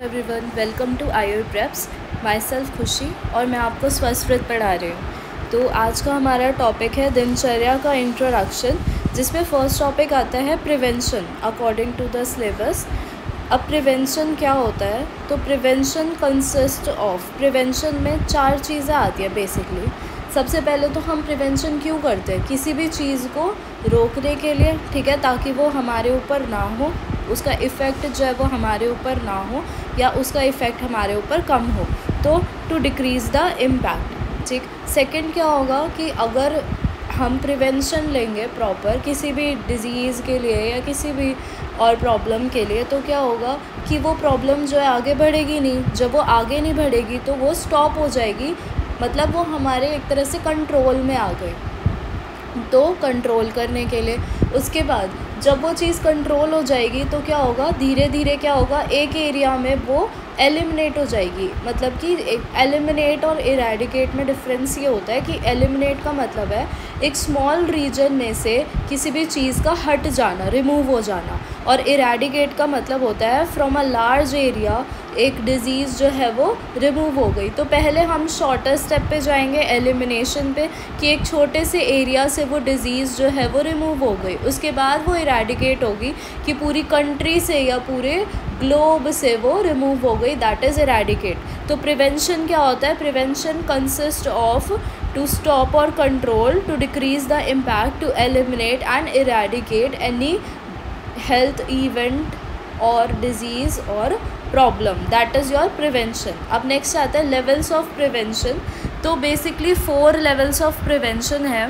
Everyone, welcome to IO preps. Myself Khushi और मैं आपको स्वस्थ पढ़ा रही हूँ। तो आज का हमारा टॉपिक है दिनचर्या का इंट्रोडक्शन, जिसमें फर्स्ट टॉपिक आता है prevention according to the syllabus. अब प्रिवेंशन क्या होता है? तो प्रिवेंशन कंसिस्ट ऑफ, प्रिवेंशन में 4 चीज़ें आती हैं बेसिकली। सबसे पहले तो हम प्रिवेंशन क्यों करते हैं? किसी भी चीज़ को रोकने के लिए, ठीक है, ताकि वो हमारे ऊपर ना हो, उसका इफ़ेक्ट जो है वो हमारे ऊपर ना हो या उसका इफ़ेक्ट हमारे ऊपर कम हो, तो टू डिक्रीज़ द इम्पैक्ट। ठीक। सेकंड क्या होगा कि अगर हम प्रिवेंशन लेंगे प्रॉपर किसी भी डिज़ीज़ के लिए या किसी भी और प्रॉब्लम के लिए, तो क्या होगा कि वो प्रॉब्लम जो है आगे बढ़ेगी नहीं। जब वो आगे नहीं बढ़ेगी तो वो स्टॉप हो जाएगी, मतलब वो हमारे एक तरह से कंट्रोल में आ गई। तो कंट्रोल करने के लिए उसके बाद जब वो चीज़ कंट्रोल हो जाएगी तो क्या होगा, धीरे धीरे क्या होगा, एक एरिया में वो एलिमिनेट हो जाएगी। मतलब कि एलिमिनेट और इरेडिकेट में डिफरेंस ये होता है कि एलिमिनेट का मतलब है एक स्मॉल रीजन में से किसी भी चीज़ का हट जाना, रिमूव हो जाना, और इरेडिकेट का मतलब होता है फ्रॉम अ लार्ज एरिया एक डिज़ीज़ जो है वो रिमूव हो गई। तो पहले हम शॉर्टर स्टेप पे जाएंगे एलिमिनेशन पे, कि एक छोटे से एरिया से वो डिज़ीज़ जो है वो रिमूव हो गई। उसके बाद वो इरेडिकेट होगी कि पूरी कंट्री से या पूरे ग्लोब से वो रिमूव हो गई, दैट इज़ इरेडिकेट। तो प्रिवेंशन क्या होता है? Prevention consist of to stop और control, to decrease the impact, to eliminate and eradicate any health event और डिज़ीज़ और problem, that is your prevention. अब नेक्स्ट आता है लेवल्स ऑफ प्रिवेंशन। तो बेसिकली 4 लेवल्स ऑफ प्रिवेंशन है।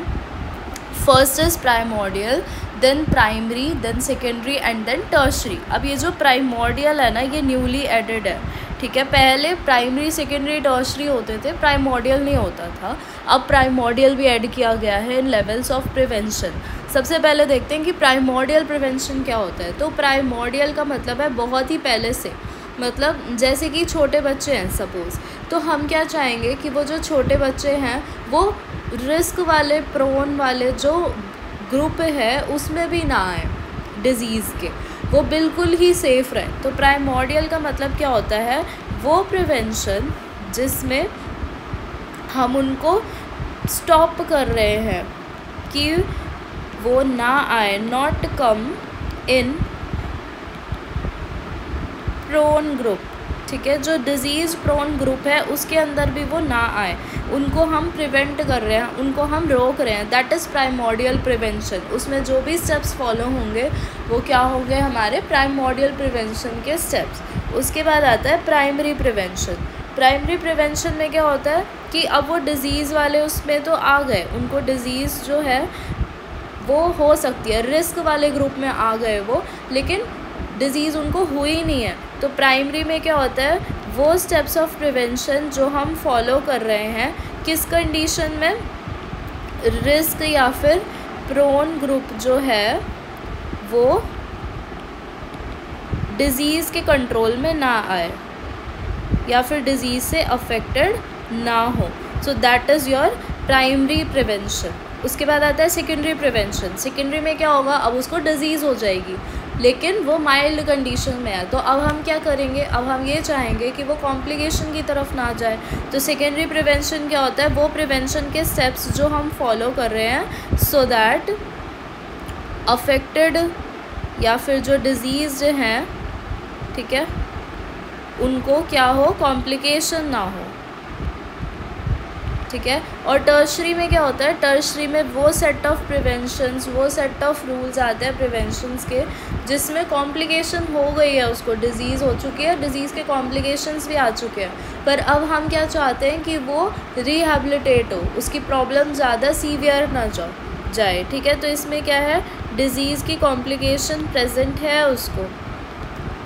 First is primordial, then primary, then secondary and then tertiary. अब ये जो प्राइमोर्डियल है ना, ये न्यूली एडेड है, ठीक है। पहले प्राइमरी, सेकेंडरी, टर्शरी होते थे, प्राइमोर्डियल नहीं होता था। अब प्राइमोर्डियल भी ऐड किया गया है इन लेवल्स ऑफ प्रिवेंशन। सबसे पहले देखते हैं कि प्राइमोर्डियल प्रिवेंशन क्या होता है। तो प्राइमोर्डियल का मतलब है बहुत ही पहले से, मतलब जैसे कि छोटे बच्चे हैं सपोज़, तो हम क्या चाहेंगे कि वो जो छोटे बच्चे हैं वो रिस्क वाले, प्रोन वाले जो ग्रुप है उसमें भी ना आए डिज़ीज़ के, वो बिल्कुल ही सेफ़ रहे। तो प्राइमोर्डियल का मतलब क्या होता है? वो प्रिवेंशन जिसमें हम उनको स्टॉप कर रहे हैं कि वो ना आए, not come in prone group, ठीक है। जो डिज़ीज़ प्रोन ग्रुप है उसके अंदर भी वो ना आए, उनको हम प्रिवेंट कर रहे हैं, उनको हम रोक रहे हैं, दैट इज़ प्राइमोर्डियल प्रिवेंशन। उसमें जो भी स्टेप्स फॉलो होंगे वो क्या होंगे? हमारे प्राइमोर्डियल प्रिवेंशन के स्टेप्स। उसके बाद आता है प्राइमरी प्रिवेंशन। प्राइमरी प्रिवेंशन में क्या होता है कि अब वो डिज़ीज़ वाले उसमें तो आ गए, उनको डिज़ीज़ जो है वो हो सकती है, रिस्क वाले ग्रुप में आ गए वो, लेकिन डिज़ीज़ उनको हुई नहीं है। तो प्राइमरी में क्या होता है? वो स्टेप्स ऑफ प्रिवेंशन जो हम फॉलो कर रहे हैं किस कंडीशन में? रिस्क या फिर प्रोन ग्रुप जो है वो डिज़ीज़ के कंट्रोल में ना आए या फिर डिज़ीज़ से अफेक्टेड ना हो। So that is your primary prevention. उसके बाद आता है सेकेंडरी प्रिवेंशन। सेकेंडरी में क्या होगा? अब उसको डिज़ीज़ हो जाएगी लेकिन वो माइल्ड कंडीशन में है, तो अब हम क्या kरेंगे? अब हम ये चाहेंगे कि वो कॉम्प्लिकेशन की तरफ ना जाए। तो सेकेंडरी प्रिवेंशन क्या होता है? वो प्रिवेंशन के स्टेप्स जो हम फॉलो कर रहे हैं सो दैट अफेक्टेड या फिर जो डिज़ीज़ हैं, ठीक है, उनको क्या हो, कॉम्प्लिकेशन ना हो, ठीक है। और टर्शरी में क्या होता है? टर्शरी में वो सेट ऑफ प्रिवेंशंस, वो सेट ऑफ रूल्स आते हैं प्रिवेंशंस के जिसमें कॉम्प्लिकेशन हो गई है, उसको डिज़ीज़ हो चुकी है, डिज़ीज़ के कॉम्प्लिकेशंस भी आ चुके हैं, पर अब हम क्या चाहते हैं कि वो रिहेबिलिटेट हो, उसकी प्रॉब्लम ज़्यादा सीवियर ना जाए, ठीक है। तो इसमें क्या है? डिज़ीज़ की कॉम्प्लिकेशन प्रेजेंट है उसको,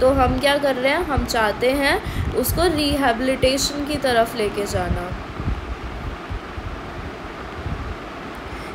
तो हम क्या कर रहे हैं? हम चाहते हैं उसको रिहेबिलिटेशन की तरफ लेके जाना,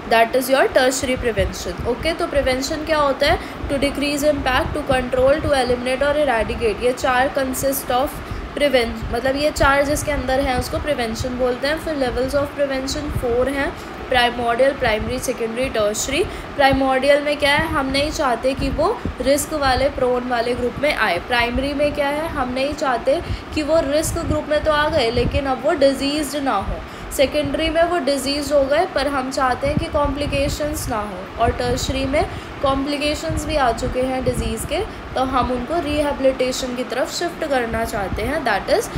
that is your tertiary prevention. Okay, तो प्रिवेंशन क्या होता है? To decrease impact, to control, to eliminate और इरेडिकेट। ये 4 कंसिस्ट ऑफ मतलब ये 4 जिसके अंदर हैं उसको प्रिवेंशन बोलते हैं। फिर लेवल्स ऑफ प्रिवेंशन 4 हैं। Primordial, primary, secondary, tertiary. Primordial में क्या है, हम नहीं चाहते कि वो रिस्क वाले, प्रोन वाले ग्रुप में आए। प्राइमरी में क्या है, हम नहीं चाहते कि वो रिस्क ग्रुप में तो आ गए लेकिन अब वो डिजीज़ ना हो। सेकेंडरी में वो डिजीज़ हो गए पर हम चाहते हैं कि कॉम्प्लिकेशंस ना हो। और टर्शरी में कॉम्प्लिकेशंस भी आ चुके हैं डिज़ीज़ के, तो हम उनको रिहेबिलिटेशन की तरफ शिफ्ट करना चाहते हैं, दैट इज़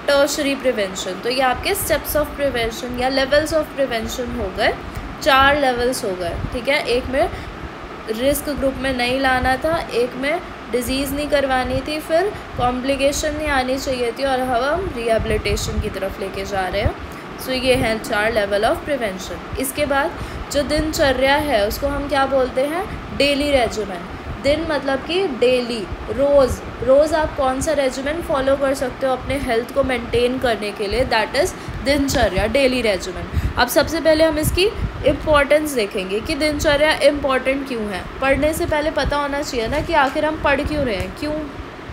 टर्शरी प्रिवेंशन। तो ये आपके स्टेप्स ऑफ प्रिवेंशन या लेवल्स ऑफ प्रिवेंशन हो गए, 4 लेवल्स हो गए, ठीक है। एक में रिस्क ग्रुप में नहीं लाना था, एक में डिज़ीज़ नहीं करवानी थी, फिर कॉम्प्लिकेशन नहीं आनी चाहिए थी, और हम रिहेबिलिटेशन की तरफ लेके जा रहे हैं। सो ये हैं 4 लेवल ऑफ प्रिवेंशन। इसके बाद जो दिनचर्या है उसको हम क्या बोलते हैं, डेली रेजिमेंट। दिन मतलब कि डेली, रोज़ आप कौन सा रेजिमेंट फॉलो कर सकते हो अपने हेल्थ को मेंटेन करने के लिए, दैट इज़ दिनचर्या, डेली रेजिमेंट। अब सबसे पहले हम इसकी इम्पॉर्टेंस देखेंगे कि दिनचर्या इम्पॉर्टेंट क्यों है। पढ़ने से पहले पता होना चाहिए ना कि आखिर हम पढ़ क्यों रहे हैं, क्यों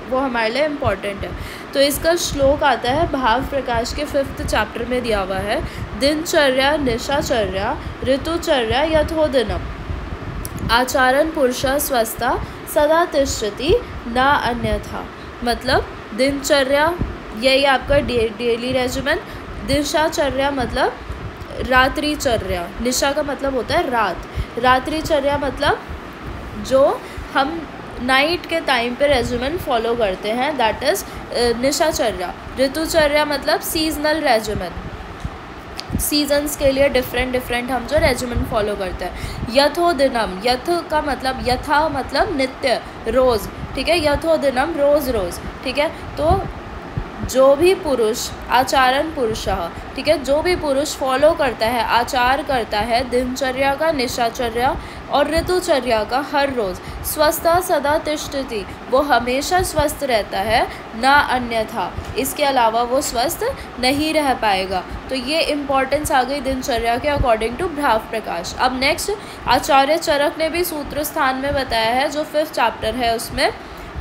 वो हमारे लिए इम्पॉर्टेंट है। तो इसका श्लोक आता है भाव प्रकाश के 5th चैप्टर में दिया हुआ है, दिनचर्या निशाचर्या ऋतुचर्या यथोदिनम आचारण पुरुषा स्वस्था सदा तिष्ठति न अन्यथा। मतलब दिनचर्या यही आपका डेली रेजिमेंट। दिशाचर्या मतलब रात्रिचर्या, निशा का मतलब होता है रात, रात्रिचर्या मतलब जो हम नाइट के टाइम पे रेजिमेंट फॉलो करते हैं, दैट इज़ निशाचर्या। ऋतुचर्या मतलब सीजनल रेजिमेंट, सीजन्स के लिए डिफरेंट हम जो रेजिमेंट फॉलो करते हैं। यथो दिनम, यथ का मतलब, यथा मतलब नित्य, रोज़, ठीक है। यथो दिनम रोज़, ठीक है। तो जो भी पुरुष, आचारण पुरुषः, ठीक है, जो भी पुरुष फॉलो करता है, आचार करता है दिनचर्या का, निशाचर्या और ऋतुचर्या का हर रोज़, स्वस्था सदा तिष्ठति, वो हमेशा स्वस्थ रहता है, ना अन्यथा, इसके अलावा वो स्वस्थ नहीं रह पाएगा। तो ये इम्पॉर्टेंस आ गई दिनचर्या के अकॉर्डिंग टू भाव प्रकाश। अब नेक्स्ट आचार्य चरक ने भी सूत्र स्थान में बताया है, जो 5th चैप्टर है उसमें,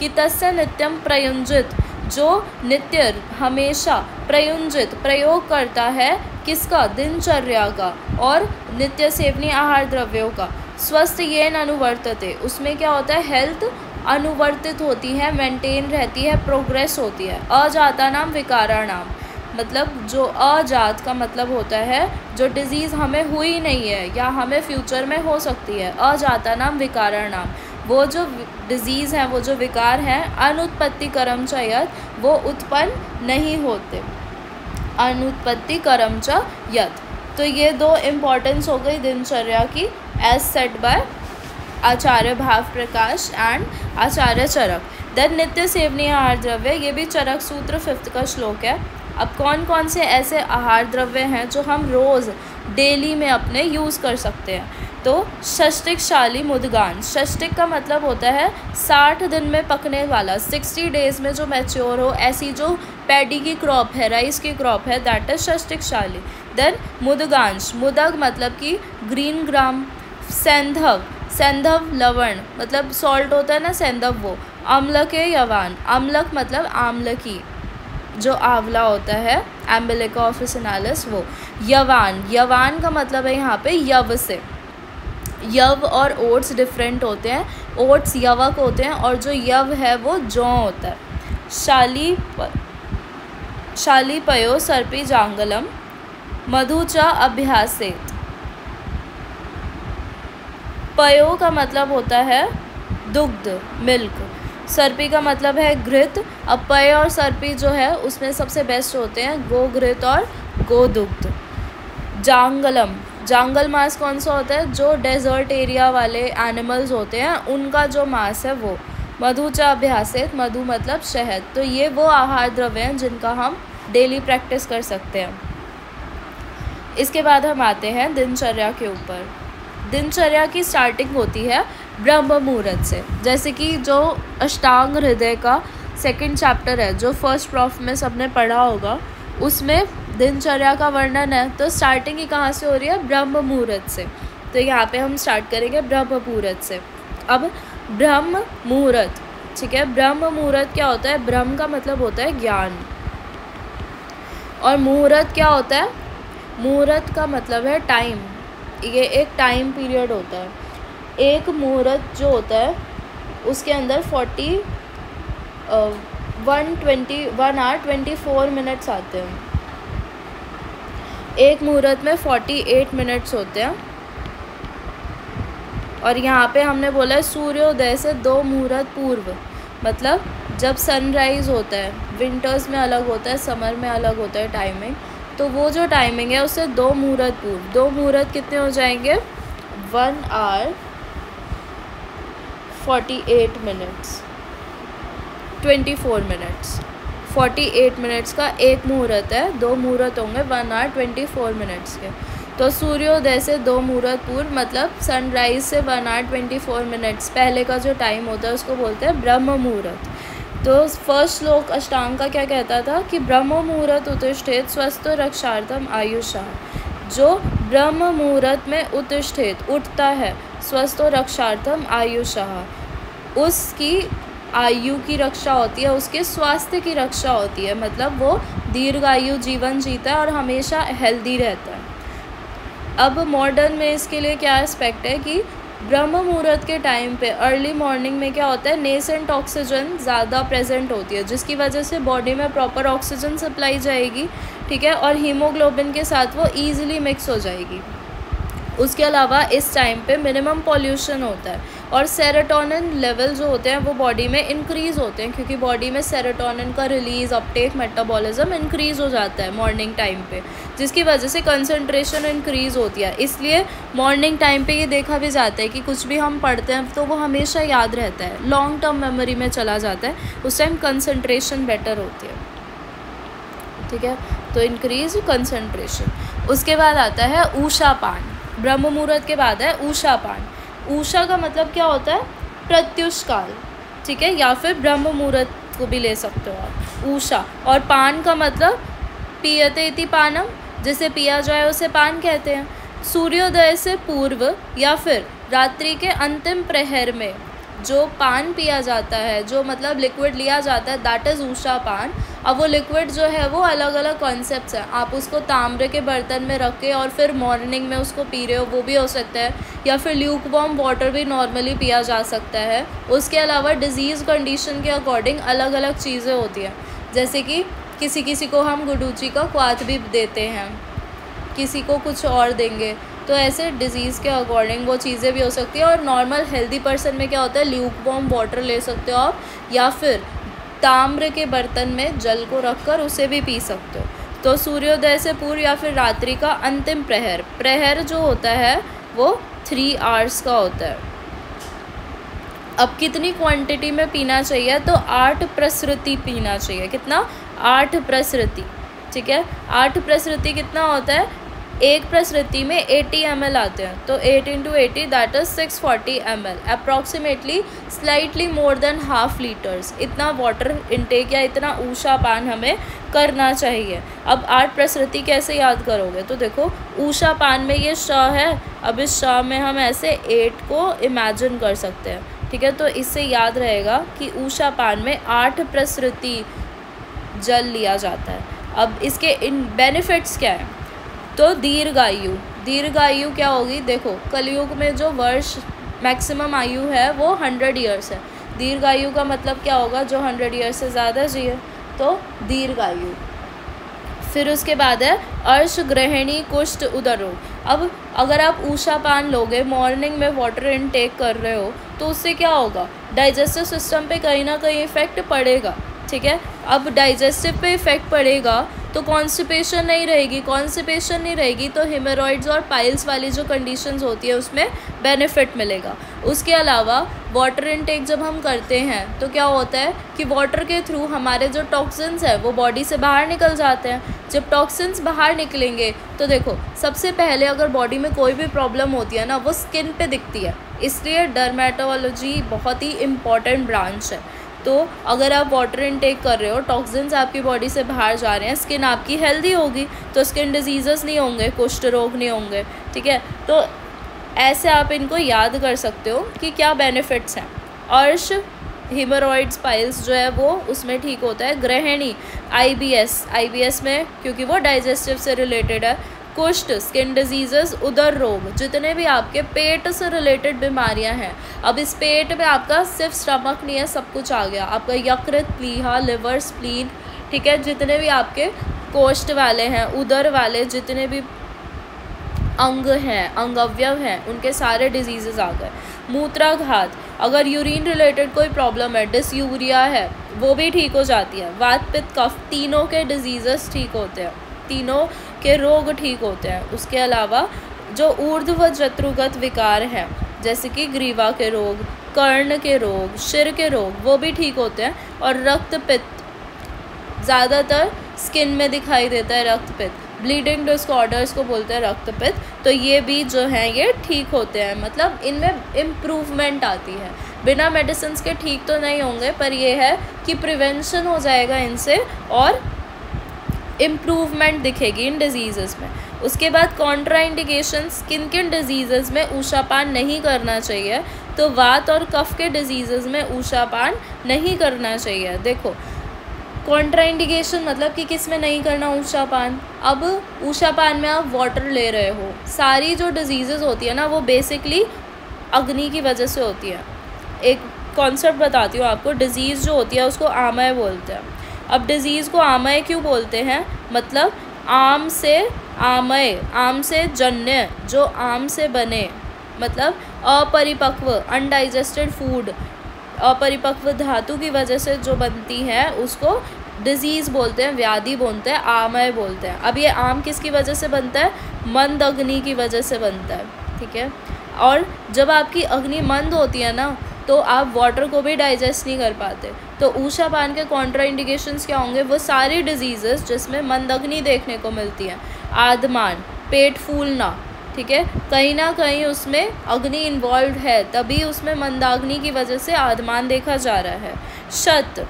कि तस्य नित्यम प्रयुंजित, जो नित्य हमेशा प्रयुंजित प्रयोग करता है किसका, दिनचर्या का और नित्य सेवनीय आहार द्रव्यों का, स्वस्थ येन अनुवर्तते, उसमें क्या होता है, हेल्थ अनुवर्तित होती है, मेंटेन रहती है, प्रोग्रेस होती है। अजाता नाम विकारा नाम, मतलब जो अजात का मतलब होता है जो डिज़ीज़ हमें हुई नहीं है या हमें फ्यूचर में हो सकती है। अजाता नाम विकारा नाम, वो जो डिज़ीज़ हैं, वो जो विकार हैं, अनुत्पत्ति कर्म च यत्, वो उत्पन्न नहीं होते, अनुत्पत्ति कर्म च यत्। तो ये 2 इम्पॉर्टेंस हो गई दिनचर्या की, एज सेट बाय आचार्य भाव प्रकाश एंड आचार्य चरक। देन नित्य सेवनीय आहार द्रव्य, ये भी चरक सूत्र 5th का श्लोक है। अब कौन कौन से ऐसे आहार द्रव्य हैं जो हम रोज़ डेली में अपने यूज़ कर सकते हैं, तो षष्टिक शाली मुदगान, षष्टिक का मतलब होता है 60 दिन में पकने वाला, 60 डेज़ में जो मैच्योर हो, ऐसी जो पैडी की क्रॉप है, राइस की क्रॉप है, दैट इज षष्टिक शाली। देन मुदगांश, मुदग मतलब कि ग्रीन ग्राम। सेंधव, सेंधव लवण मतलब सॉल्ट होता है ना, सेंधव वो। अम्लके यवान, अम्लक मतलब आम्लकी, जो आंवला होता है, एम्बिलिका ऑफिसिनालिस, वो। यवान, यवान का मतलब है यहाँ पे यव से। यव और ओट्स डिफरेंट होते हैं, ओट्स यवक होते हैं और जो यव है वो जौ होता है। शालीपयो सर्पी जांगलम मधु च अभ्यासेत। पयो का मतलब होता है दुग्ध, मिल्क। सर्पी का मतलब है घृत। अब पय और सर्पी जो है उसमें सबसे बेस्ट होते हैं गोघृत और गोदुग्ध। जांगलम, जांगल मांस कौन सा होता है, जो डेजर्ट एरिया वाले एनिमल्स होते हैं उनका जो मांस है वो। मधु च अभ्यासेत, मधु मतलब शहद। तो ये वो आहार द्रव्य हैं जिनका हम डेली प्रैक्टिस कर सकते हैं। इसके बाद हम आते हैं दिनचर्या के ऊपर। दिनचर्या की स्टार्टिंग होती है ब्रह्म मुहूर्त से। जैसे कि जो अष्टांग हृदय का 2nd चैप्टर है, जो फर्स्ट प्रॉफ में सबने पढ़ा होगा, उसमें दिनचर्या का वर्णन है। तो स्टार्टिंग ही कहाँ से हो रही है, ब्रह्म मुहूर्त से। तो यहाँ पे हम स्टार्ट करेंगे ब्रह्म मुहूर्त से। अब ब्रह्म मुहूर्त, ठीक है, ब्रह्म मुहूर्त क्या होता है, ब्रह्म का मतलब होता है ज्ञान और मुहूर्त क्या होता है, मुहूर्त का मतलब है टाइम, ये एक टाइम पीरियड होता है। एक मुहूर्त जो होता है उसके अंदर 1 आवर 24 मिनट्स आते हैं। एक मुहूर्त में 48 मिनट्स होते हैं। और यहाँ पे हमने बोला है सूर्योदय से 2 मुहूर्त पूर्व, मतलब जब सनराइज़ होता है, विंटर्स में अलग होता है, समर में अलग होता है टाइमिंग, तो वो जो टाइमिंग है उससे 2 मुहूर्त पूर्व। 2 मुहूर्त कितने हो जाएंगे? 1 आवर 48 मिनट्स 24 मिनट्स। 48 मिनट्स का एक मुहूर्त है, 2 मुहूर्त होंगे 1 आवर 24 मिनट्स के। तो सूर्योदय से 2 मुहूर्त पूर्व मतलब सनराइज़ से 1 आवर 24 मिनट्स पहले का जो टाइम होता है उसको बोलते हैं ब्रह्म मुहूर्त। तो फर्स्ट श्लोक अष्टांग का क्या कहता था कि ब्रह्म मुहूर्त उत्तिष्ठेत स्वस्थो रक्षार्थम आयुषः। जो ब्रह्म मुहूर्त में उत्तिष्ठेत उठता है, स्वस्थो रक्षार्थम आयुषः, उसकी आयु की रक्षा होती है, उसके स्वास्थ्य की रक्षा होती है, मतलब वो दीर्घायु जीवन जीता है और हमेशा हेल्दी रहता है। अब मॉडर्न में इसके लिए क्या एस्पेक्ट है कि ब्रह्म मुहूर्त के टाइम पे अर्ली मॉर्निंग में क्या होता है, नेसेंट ऑक्सीजन ज़्यादा प्रेजेंट होती है, जिसकी वजह से बॉडी में प्रॉपर ऑक्सीजन सप्लाई जाएगी, ठीक है, और हीमोग्लोबिन के साथ वो ईजिली मिक्स हो जाएगी। उसके अलावा इस टाइम पे मिनिमम पॉल्यूशन होता है और सेरोटोनिन लेवल जो होते हैं वो बॉडी में इंक्रीज़ होते हैं, क्योंकि बॉडी में सेरोटोनिन का रिलीज़, अपटेक, मेटाबॉलिज्म इंक्रीज़ हो जाता है मॉर्निंग टाइम पे, जिसकी वजह से कंसंट्रेशन इंक्रीज़ होती है। इसलिए मॉर्निंग टाइम पे ये देखा भी जाता है कि कुछ भी हम पढ़ते हैं तो वो हमेशा याद रहता है, लॉन्ग टर्म मेमोरी में चला जाता है, उस टाइम कंसंट्रेशन बेटर होती है, ठीक है। तो इंक्रीज कंसंट्रेशन। उसके बाद आता है ऊषापान। ब्रह्म मुहूर्त के बाद है ऊषापान। ऊषा का मतलब क्या होता है? प्रत्युष काल, ठीक है, या फिर ब्रह्म मुहूर्त को भी ले सकते हो आप, ऊषा। और पान का मतलब पीयते इति पानम, जिसे पिया जाए उसे पान कहते हैं। सूर्योदय से पूर्व या फिर रात्रि के अंतिम प्रहर में जो पान पिया जाता है, जो मतलब लिक्विड लिया जाता है, दैट इज़ ऊषा पान। अब वो लिक्विड जो है वो अलग अलग कॉन्सेप्ट्स हैं। आप उसको ताम्र के बर्तन में रख के और फिर मॉर्निंग में उसको पी रहे हो, वो भी हो सकता है, या फिर ल्यूक वार्म वाटर भी नॉर्मली पिया जा सकता है। उसके अलावा डिज़ीज़ कंडीशन के अकॉर्डिंग अलग अलग चीज़ें होती हैं, जैसे कि किसी किसी को हम गुडूची का क्वाथ भी देते हैं, किसी को कुछ और देंगे, तो ऐसे डिज़ीज़ के अकॉर्डिंग वो चीज़ें भी हो सकती है। और नॉर्मल हेल्दी पर्सन में क्या होता है, ल्यूक वार्म वाटर ले सकते हो आप, या फिर ताम्र के बर्तन में जल को रखकर उसे भी पी सकते हो। तो सूर्योदय से पूर्व या फिर रात्रि का अंतिम प्रहर, प्रहर जो होता है वो 3 आवर्स का होता है। अब कितनी क्वांटिटी में पीना चाहिए? तो 8 प्रसृति पीना चाहिए। कितना? 8 प्रसृति, ठीक है। 8 प्रसृति कितना होता है? एक प्रसृति में 80 ml आते हैं, तो 8 × 80 that is 640 ml, approximately slightly more than ½ litres. इतना वाटर इनटेक या इतना ऊषा पान हमें करना चाहिए। अब 8 प्रसृति कैसे याद करोगे? तो देखो, ऊषा पान में ये श है, अब इस श में हम ऐसे 8 को इमेजिन कर सकते हैं, ठीक है। तो इससे याद रहेगा कि ऊषा पान में 8 प्रसृति जल लिया जाता है। अब इसके इन बेनिफिट्स क्या हैं? तो दीर्घायु, दीर्घायु क्या होगी? देखो, कलयुग में जो वर्ष मैक्सिमम आयु है वो 100 ईयर्स है। दीर्घायु का मतलब क्या होगा? जो 100 ईयर्स से ज़्यादा जिए, तो दीर्घायु। फिर उसके बाद है अर्श ग्रहणी कुष्ठ उदर रोग। अब अगर आप ऊषा पान लोगे, मॉर्निंग में वाटर इनटेक कर रहे हो, तो उससे क्या होगा? डाइजेस्टिव सिस्टम पे कहीं ना कहीं इफ़ेक्ट पड़ेगा, ठीक है। अब डाइजेस्टिव पे इफ़ेक्ट पड़ेगा तो कॉन्स्टिपेशन नहीं रहेगी, कॉन्स्टिपेशन नहीं रहेगी तो हेमोरॉइड्स और पाइल्स वाली जो कंडीशंस होती है उसमें बेनिफिट मिलेगा। उसके अलावा वाटर इनटेक जब हम करते हैं तो क्या होता है कि वाटर के थ्रू हमारे जो टॉक्सिन्स है वो बॉडी से बाहर निकल जाते हैं। जब टॉक्सिन्स बाहर निकलेंगे तो देखो, सबसे पहले अगर बॉडी में कोई भी प्रॉब्लम होती है ना, वो स्किन पे दिखती है, इसलिए डर्मेटोलॉजी बहुत ही इम्पॉर्टेंट ब्रांच है। तो अगर आप वाटर इनटेक कर रहे हो, टॉक्सिन्स आपकी बॉडी से बाहर जा रहे हैं, स्किन आपकी हेल्दी होगी तो स्किन डिजीज़ेस नहीं होंगे, कुष्ठ रोग नहीं होंगे, ठीक है। तो ऐसे आप इनको याद कर सकते हो कि क्या बेनिफिट्स हैं। अर्श हेमोरॉइड्स पाइल्स जो है वो उसमें ठीक होता है। ग्रहणी IBS में, क्योंकि वो डाइजेस्टिव से रिलेटेड है। कुष्ठ स्किन डिजीजेस, उदर रोग, जितने भी आपके पेट से रिलेटेड बीमारियां हैं। अब इस पेट में आपका सिर्फ स्टमक नहीं है, सब कुछ आ गया, आपका यकृत, प्लीहा, लिवर, स्प्लीन, ठीक है, जितने भी आपके कोष्ठ वाले हैं, उदर वाले जितने भी अंग हैं, अंगअवयव हैं, उनके सारे डिजीजेस आ गए। मूत्राघात, अगर यूरिन रिलेटेड कोई प्रॉब्लम है, डिसयूरिया है, वो भी ठीक हो जाती है। वात पित्त कफ, तीनों के डिजीजेस ठीक होते हैं, तीनों के रोग ठीक होते हैं। उसके अलावा जो ऊर्ध्व व जत्रुगत विकार हैं, जैसे कि ग्रीवा के रोग, कर्ण के रोग, शिर के रोग, वो भी ठीक होते हैं। और रक्त पित्त, ज़्यादातर स्किन में दिखाई देता है रक्त पित्त, ब्लीडिंग डिसऑर्डर्स को बोलते हैं रक्त पित्त, तो ये भी जो हैं ये ठीक होते हैं, मतलब इनमें इम्प्रूवमेंट आती है। बिना मेडिसिन के ठीक तो नहीं होंगे, पर ये है कि प्रिवेंशन हो जाएगा इनसे और इम्प्रूवमेंट दिखेगी इन डिजीज़ में। उसके बाद कॉन्ट्राइंडिकेशंस, किन किन डिजीज़ में ऊषापान नहीं करना चाहिए, तो वात और कफ के डिजीज़ में ऊषापान नहीं करना चाहिए। देखो कॉन्ट्राइंडिकेशन मतलब कि किस में नहीं करना ऊषापान। अब ऊषापान में आप वाटर ले रहे हो, सारी जो डिजीज़ होती है ना वो बेसिकली अग्नि की वजह से होती है। एक कॉन्सेप्ट बताती हूँ आपको, डिज़ीज़ जो होती है उसको आमय बोलते हैं। अब डिज़ीज़ को आमय क्यों बोलते हैं, मतलब आम से आमय, आम से जन्य, जो आम से बने, मतलब अपरिपक्व अनडाइजेस्टेड फूड, अपरिपक्व धातु की वजह से जो बनती है उसको डिजीज़ बोलते हैं, व्याधि बोलते हैं, आमय बोलते हैं। अब ये आम किसकी वजह से बनता है, मंद अग्नि की वजह से बनता है, ठीक है। और जब आपकी अग्नि मंद होती है ना तो आप वाटर को भी डाइजेस्ट नहीं कर पाते। तो ऊषापान के कॉन्ट्राइंडिकेशंस क्या होंगे, वो सारी डिजीज़ेस जिसमें मंद अग्नि देखने को मिलती हैं, आदमान, पेट फूलना, ठीक है, कहीं ना कहीं उसमें अग्नि इन्वॉल्व है, तभी उसमें मंदाग्नि की वजह से आदमान देखा जा रहा है। शत,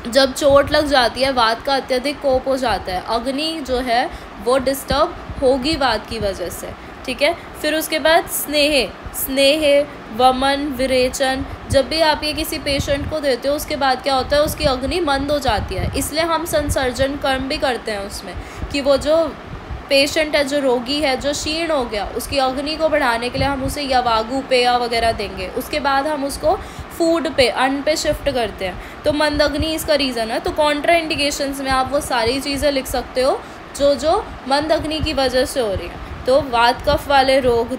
जब चोट लग जाती है, वात का अत्यधिक कोप हो जाता है, अग्नि जो है वो डिस्टर्ब होगी वात की वजह से, ठीक है। फिर उसके बाद स्नेह, स्नेह, वमन, विरेचन, जब भी आप ये किसी पेशेंट को देते हो उसके बाद क्या होता है, उसकी अग्नि मंद हो जाती है। इसलिए हम संसर्जन कर्म भी करते हैं उसमें, कि वो जो पेशेंट है, जो रोगी है, जो क्षीण हो गया, उसकी अग्नि को बढ़ाने के लिए हम उसे यवागु पेय वगैरह देंगे। उसके बाद हम उसको फूड पे, अन्न पे शिफ्ट करते हैं। तो मंद अग्नि इसका रीज़न है। तो कॉन्ट्रा इंडिकेशंस में आप वो सारी चीज़ें लिख सकते हो जो मंद अग्नि की वजह से हो रही हैं। तो वात कफ वाले रोग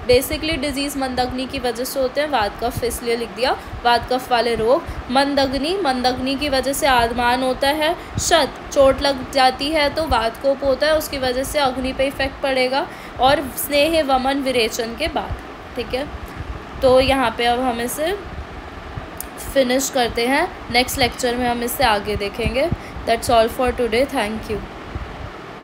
बेसिकली डिजीज़ मंद अग्नि की वजह से होते हैं, वात कफ इसलिए लिख दिया। वात कफ वाले रोग, मंद अग्नि की वजह से आदमान होता है। शत, चोट लग जाती है तो वात कोप होता है, उसकी वजह से अग्नि पे इफेक्ट पड़ेगा। और स्नेह, वमन, विरेचन के बाद, ठीक है। तो यहाँ पे अब हम इसे फिनिश करते हैं, नेक्स्ट लेक्चर में हम इससे आगे देखेंगे। That's all for today, thank you.